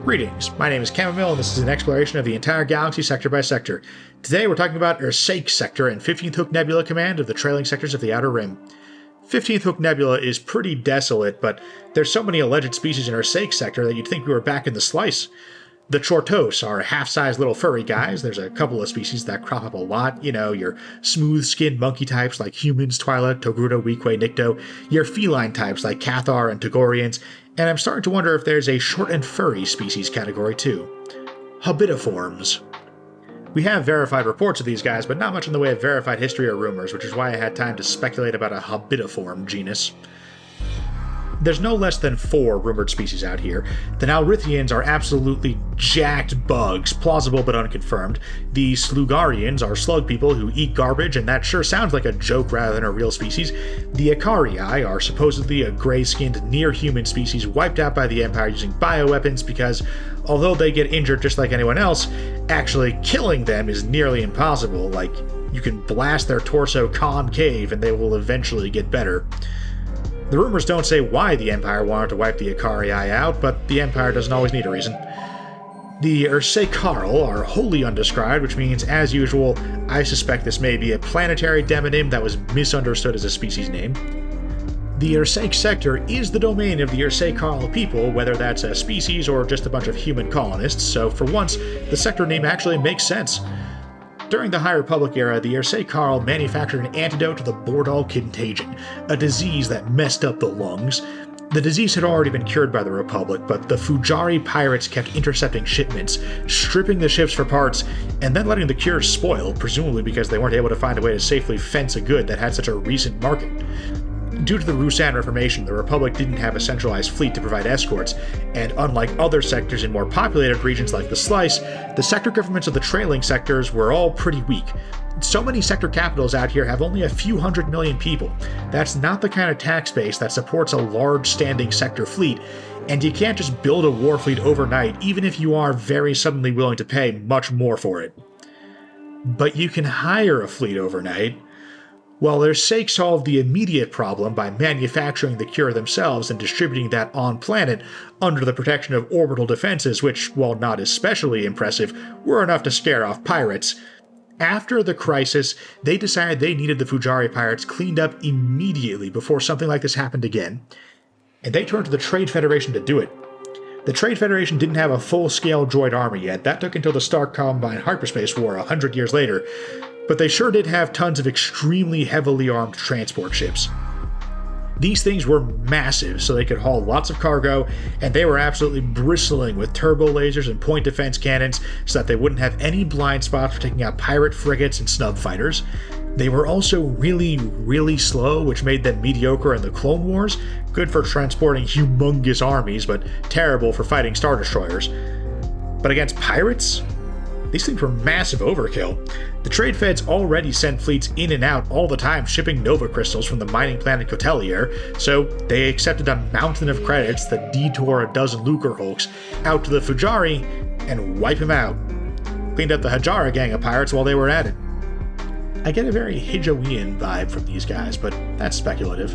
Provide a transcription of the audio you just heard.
Greetings, my name is Chamomile, and this is an exploration of the entire galaxy sector by sector. Today we're talking about Rseik Sector and 15th Hook Nebula Command of the trailing sectors of the Outer Rim. 15th Hook Nebula is pretty desolate, but there's so many alleged species in Rseik Sector that you'd think we were back in the slice. The Chortos are half-sized little furry guys. There's a couple of species that crop up a lot. You know, your smooth-skinned monkey types like humans, Twyla, Togruta, Weequay, Nycto, your feline types like Cathar and Togorians, and I'm starting to wonder if there's a short and furry species category too. Habitiforms. We have verified reports of these guys, but not much in the way of verified history or rumors, which is why I had time to speculate about a habitiform genus. There's no less than 4 rumored species out here. The Nalrithians are absolutely jacked bugs, plausible but unconfirmed. The Slugarians are slug people who eat garbage, and that sure sounds like a joke rather than a real species. The Icarii are supposedly a gray-skinned near-human species wiped out by the Empire using bioweapons because, although they get injured just like anyone else, actually killing them is nearly impossible. Like, you can blast their torso concave and they will eventually get better. The rumors don't say why the Empire wanted to wipe the Icarii out, but the Empire doesn't always need a reason. The Rseik are wholly undescribed, which means, as usual, I suspect this may be a planetary demonym that was misunderstood as a species name. The Rseik Sector is the domain of the Rseik people, whether that's a species or just a bunch of human colonists, so for once, the sector name actually makes sense. During the High Republic era, the Rseik manufactured an antidote to the Bordal contagion, a disease that messed up the lungs. The disease had already been cured by the Republic, but the Fujari pirates kept intercepting shipments, stripping the ships for parts, and then letting the cure spoil, presumably because they weren't able to find a way to safely fence a good that had such a recent market. Due to the Rusan Reformation, the Republic didn't have a centralized fleet to provide escorts, and unlike other sectors in more populated regions like the Slice, the sector governments of the trailing sectors were all pretty weak. So many sector capitals out here have only a few hundred million people. That's not the kind of tax base that supports a large standing sector fleet, and you can't just build a war fleet overnight even if you are very suddenly willing to pay much more for it. But you can hire a fleet overnight. While Rseik solved the immediate problem by manufacturing the cure themselves and distributing that on-planet under the protection of orbital defenses, which, while not especially impressive, were enough to scare off pirates. After the crisis, they decided they needed the Fujari pirates cleaned up immediately before something like this happened again. And they turned to the Trade Federation to do it. The Trade Federation didn't have a full-scale droid army yet. That took until the Star-Combine Hyperspace War 100 years later. But they sure did have tons of extremely heavily armed transport ships. These things were massive, so they could haul lots of cargo, and they were absolutely bristling with turbo lasers and point defense cannons so that they wouldn't have any blind spots for taking out pirate frigates and snub fighters. They were also really, really slow, which made them mediocre in the Clone Wars, good for transporting humongous armies, but terrible for fighting Star Destroyers. But against pirates? These things were massive overkill. The trade feds already sent fleets in and out all the time shipping Nova crystals from the mining planet Cotelier, so they accepted a mountain of credits that detour a dozen Lucre Hulks out to the Fujari and wipe him out. Cleaned up the Hajara gang of pirates while they were at it. I get a very Hijoian vibe from these guys, but that's speculative.